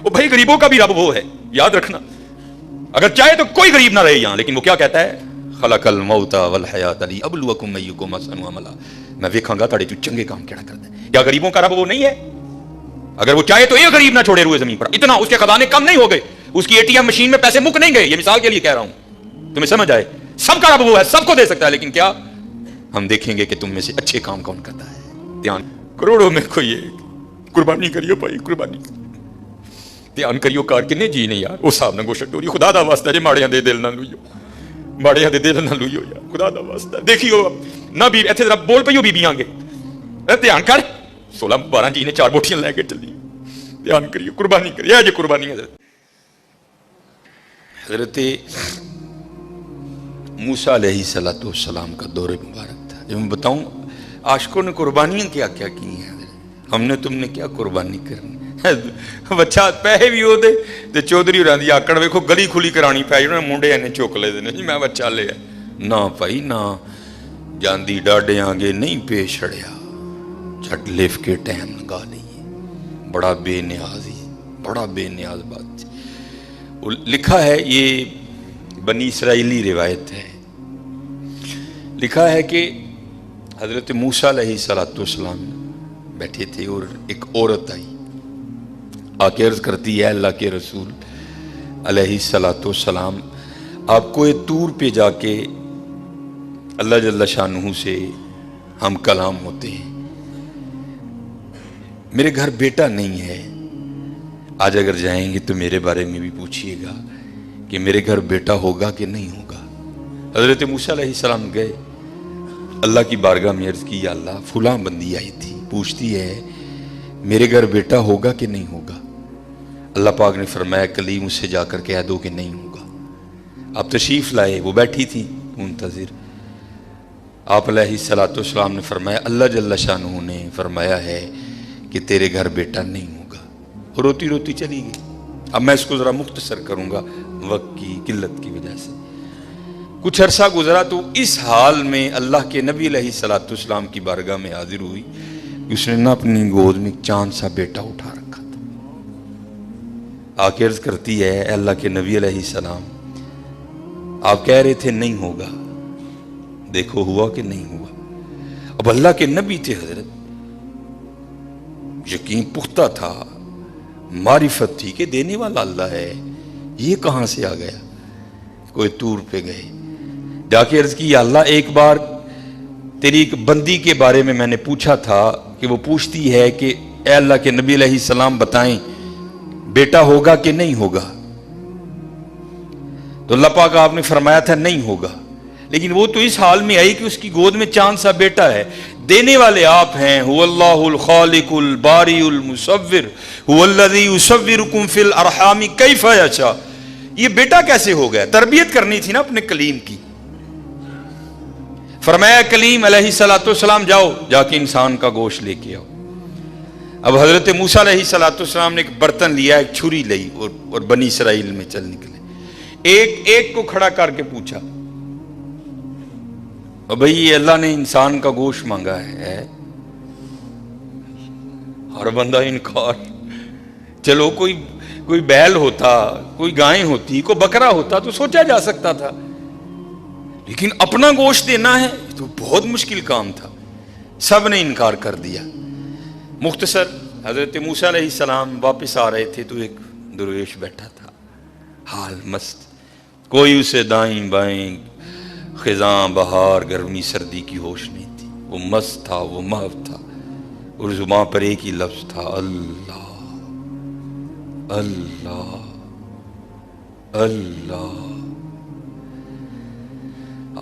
वो भाई गरीबों का भी रब वो है, याद रखना। अगर चाहे तो कोई गरीब ना रहे यहां, लेकिन वो क्या कहता है, खलकल मौता वल हयात लियब्लुवकुम अय्युकुम अहसनु अमला, मैं वेखांगा ताड़े चू चंगे काम केड़ा करदा है। क्या गरीबों का रब वो नहीं है? अगर वो चाहे तो एक गरीब ना छोड़े रुए जमीन पर, इतना उसके खजाने कम नहीं हो गए, उसकी एटीएम मशीन में पैसे मुक नहीं गए। ये मिसाल के लिए कह रहा हूं, तुम्हें समझ आए। सबका रब वो है, सबको दे सकता है, लेकिन क्या हम देखेंगे कि तुम में से अच्छे काम कौन करता है। ध्यान, करोड़ों में कोई एक कुर्बानी करियो भाई, कुर्बानी ध्यान करियो कार किन्ने जी ने यार उस हिसाब नाल गोश्त टोरी, खुदा दा वास्ता जे माड़ियां दे दिल ना लुइयो, माड़ियां दे दिल ना लुइयो यार, खुदा दा वास्ता। देखियो ना भी इत्थे जरा बोल पईयो बीबियां आगे, ध्यान कर, 16-12 जी ने 4 बोटियां लेके चली, ध्यान करियो, कुर्बानी करिए, जे कुर्बानी है। हजरत मूसा अलैहिस्सलाम का दौरे मुबारक था। जब मैं बताऊं आशिकों ने कुर्बानियां क्या क्या की हैं, हमने तुमने क्या कुर्बानी करनी। बच्चा पैसे भी होते ते चौधरी होरां दी आकड़ वेखो गली खुली करानी पै जाए, मुंडे इन्ने चुक ले देने जी मैं बच्चा लिया ना भाई ना, जांदी डाडियां अगे नहीं पेश छड़िया, झट लिफ के टाइम लगा लईए, बड़ा बेनियाज ही, बड़ा बेनियाज बात। लिखा है, ये बनी इसराइली रिवायत है, लिखा है कि हजरत मूसा अलैहिस्सलाम बैठे थे और एक औरत आई, आके अर्ज करती है अल्लाह के रसूल अलैहिस्सलाम, आपको ये तूर पे जाके अल्लाह जल्ला शानहू से हम कलाम होते हैं, मेरे घर बेटा नहीं है, आज अगर जाएंगे तो मेरे बारे में भी पूछिएगा कि मेरे घर बेटा होगा कि नहीं होगा। हजरत मूसा अलैहिस्सलाम गए, अल्लाह की बारगाह में अर्ज की, या अल्लाह फुलां बंदी आई थी, पूछती है मेरे घर बेटा होगा कि नहीं होगा। अल्लाह पाक ने फरमाया कलीम उससे जाकर कह दो कि नहीं होगा। आप तशरीफ लाए, वो बैठी थी मुंतजिर, आप अलैहिस्सलाम ने फरमाया अल्लाह जल्ला शानहू ने फरमाया है कि तेरे घर बेटा नहीं होगा। रोती रोती चली गई। अब मैं इसको ज़रा मुख्तसर करूँगा वक्त की किल्लत की वजह से। कुछ अरसा गुजरा तो इस हाल में अल्लाह के नबी अलैहिस्सलाम की बारगाह में हाजिर हुई, उसने ना अपनी गोद में चांद सा बेटा उठा रखा था। आके अर्ज करती है अल्लाह के नबी अलैहिस्सलाम, आप कह रहे थे नहीं होगा, देखो हुआ कि नहीं हुआ। अब अल्लाह के नबी थे हजरत, यकीन पुख्ता था, मारिफत थी कि देने वाला अल्लाह है, ये कहां से आ गया। कोई तूर पे गए, जाके अर्ज की अल्लाह एक बार तेरी एक बंदी के बारे में मैंने पूछा था कि वो पूछती है कि ए अल्लाह के नबी अलैहिस्सलाम बताएं बेटा होगा कि नहीं होगा। तो अल्लाह पाक आपने फरमाया था नहीं होगा, लेकिन वो तो इस हाल में आई कि उसकी गोद में चांद सा बेटा है। देने वाले आप हैं, हुवल्लाहुल खालिकुल बारिउल मुसव्विर हुवल्लज़ी युसव्विरुकुम फिल अरहामी कैफ़ यशा। ये बेटा कैसे हो गया? तरबियत करनी थी ना अपने कलीम की। फरमाया कलीम अलैहिस्सलाम जाओ जाके इंसान का गोश्त लेके आओ। अब हजरत मूसा अलैहिस्सलाम ने एक बर्तन लिया, एक छुरी ली और बनी इसराइल में चल निकले। एक एक को खड़ा करके पूछा, भाई ये अल्लाह ने इंसान का गोश्त मांगा है। हर बंदा इनकार। चलो कोई बैल होता, कोई गाय होती, कोई बकरा होता तो सोचा जा सकता था, लेकिन अपना गोश्त देना है तो बहुत मुश्किल काम था। सब ने इनकार कर दिया। मुख्तसर हजरत मूसा अलैहिस्सलाम वापस आ रहे थे तो एक दरवेश बैठा था, हाल मस्त, कोई उसे दाएं बाएं खिजां बहार गर्मी सर्दी की होश नहीं थी। वो मस्त था, वो महव था, और जुबान पर एक ही लफ्ज था, अल्लाह अल्लाह अल्लाह।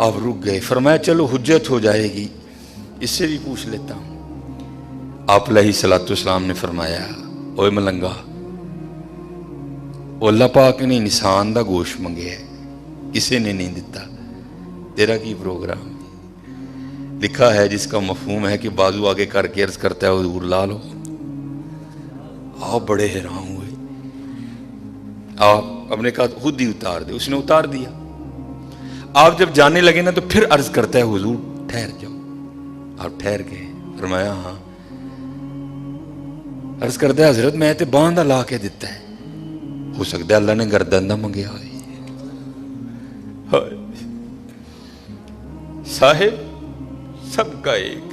आप रुक गए। फरमाया चलो हुज्जत हो जाएगी, इससे भी पूछ लेता हूं। आप अलैहिस्सलाम ने फरमाया ओए मलंगा, अल्लाह पाक ने इंसान दा गोश्त मंगया है, किसी ने नहीं दिता, तेरा की प्रोग्राम। लिखा है जिसका मफहूम है कि बाजू आगे करके अर्ज करता है हुजूर ला लो। आप बड़े हैरान हुए, आप अपने कहा खुद ही उतार दे, उसने उतार दिया। आप जब जाने लगे ना तो फिर अर्ज करता है हुजूर ठहर जाओ। आप ठहर गए। फरमाया हाँ। अर्ज करता है हजरत मैं तो बांधा ला के दिता है, ہو سکتا ہے اللہ نے گردن نہ منگیا ہوئے. صاحب سب کا ایک.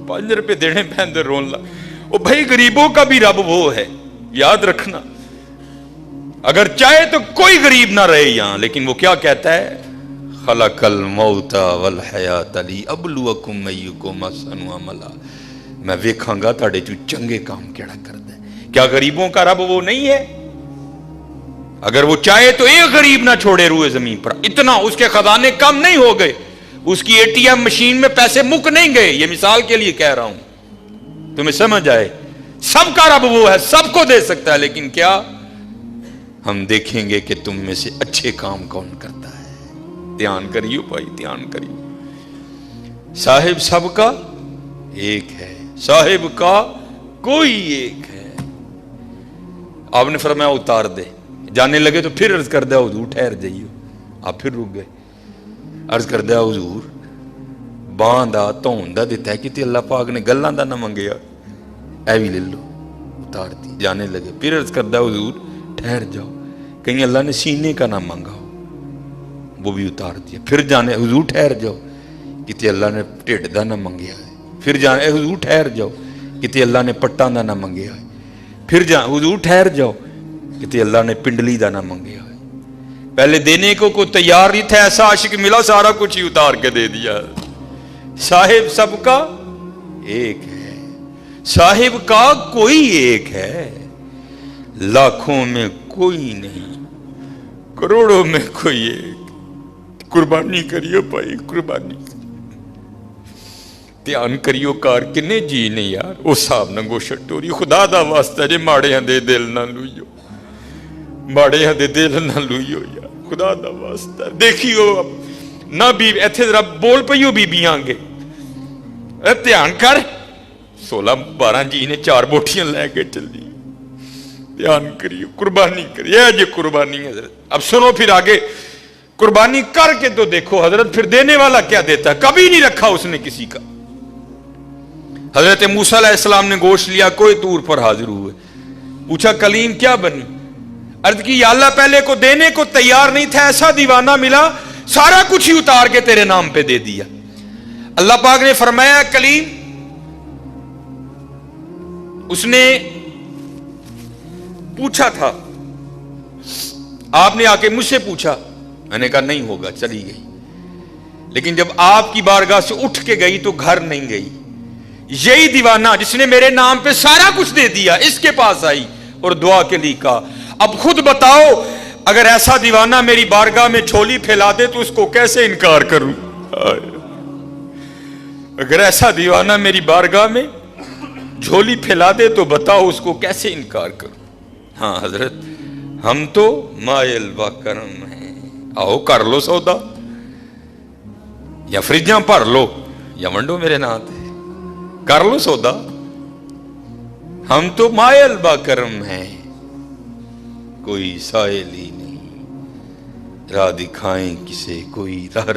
5 روپے دینے پہن دے رون لا. وہ بھائی غریبوں کا بھی رب وہ ہے, یاد رکھنا. اگر چاہے تو کوئی غریب نہ رہے یہاں, لیکن وہ کیا کہتا ہے, خلق الموت والحیات لیبلوکم ایکم احسن عملا. میں ویکھاں گا تہاڈے چوں چنگے کام کیڑا کردا ہے. کیا غریبوں کا رب وہ نہیں ہے؟ اگر وہ چاہے تو ایک غریب نہ چھوڑے روئے زمین پر. اتنا اس کے خزانے کم نہیں ہو گئے, اس کی ATM مشین میں پیسے مک نہیں گئے. یہ مثال کے لیے کہہ رہا ہوں, تمہیں سمجھ آئے. سب کا رب وہ ہے, سب کو دے سکتا ہے, لیکن کیا ہم دیکھیں گے کہ تم میں سے اچھے کام کون کرتا ہے. دھیان کریو بھائی, دھیان کریو. صاحب سب کا ایک ہے, صاحب کا کوئی ایک ہے. آپ نے فرمایا اتار دے. جانے لگے تو پھر عرض کر دیا حضور ٹھہر جائیو. آپ پھر رک گئے. عرض کر دیا حضور باندھا توندا دیتا ہے کہ اللہ پاک نے گلاں دا نہ منگیا, اے بھی لے لو. اتار دی. جانے لگے پھر عرض کر دیا حضور ٹھہر جاؤ, کہیں اللہ نے سینے کا نہ مانگا ہو, وہ بھی اتار دیا. پھر جانے حضور ٹھہر جاؤ, کتے اللہ نے ٹھڈ دا نہ منگیا ہے. پھر جانے حضور ٹھہر جاؤ, کتے اللہ نے پٹاں دا نہ منگیا ہے. پھر حضور ٹھہر جاؤ, کتے اللہ نے پنڈلی دا نہ منگیا ہے. پہلے دینے کو کوئی تیار نہیں تھا, ایسا عاشق ملا سارا کچھ ہی اتار کے دے دیا. صاحب سب کا ایک ہے, صاحب کا کوئی ایک ہے. لاکھوں میں کوئی نہیں, کروڑوں میں کوئی ایک. قربانی کریو بھائی, قربانی دھیان کریو. کار کنے جی نے یار او صاحب ننگو شٹوری. خدا دا واسطہ جے ماڑے ہاں دے دل نہ لوئیو, ماڑے ہاں دے دل نہ لوئیو یار, خدا دا واسطہ. دیکھیو نہ بھی ایتھے ذرا بول پئیو بیبیاں گے, دھیان کر. 16-12 جی نے 4 بوٹیاں لے کے چلی. دھیان کریو, قربانی کریو. یہ جی قربانی حضرت. اب سنو پھر آگے. قربانی کر کے تو دیکھو حضرت پھر دینے والا کیا دیتا ہے. کبھی نہیں رکھا اس نے کسی کا. حضرت موسیٰ علیہ السلام نے گوشت لیا, کوئی طور پر حاضر ہوئے. پوچھا کلیم کیا بنی؟ عرض کی یا اللہ پہلے کو دینے کو تیار نہیں تھا, ایسا دیوانہ ملا سارا کچھ ہی اتار کے تیرے نام پہ دے دیا. اللہ پاک نے فرمایا کلیم, اس نے پوچھا تھا, آپ نے آ کے مجھ سے پوچھا, میں نے کہا نہیں ہوگا, چلی گئی. لیکن جب آپ کی بارگاہ سے اٹھ کے گئی تو گھر نہیں گئی. یہی دیوانہ جس نے میرے نام پہ سارا کچھ دے دیا اس کے پاس آئی اور دعا کے لیے کہا اب خود بتاؤ اگر ایسا دیوانہ میری بارگاہ میں جھولی پھیلا دے تو اس کو کیسے انکار کروں. اگر ایسا دیوانہ میری بارگاہ میں جھولی پھیلا دے تو بتاؤ اس کو کیسے انکار کروں. ہاں حضرت ہم تو مائل و کرم ہیں, آؤ کر لو سودا, یا فریجاں بھر لو یا ونڈو میرے نام تے, کر لو سودا. ہم تو مائل با کرم ہیں, کوئی سائل ہی نہیں, راہ دکھائیں کسے کوئی راہ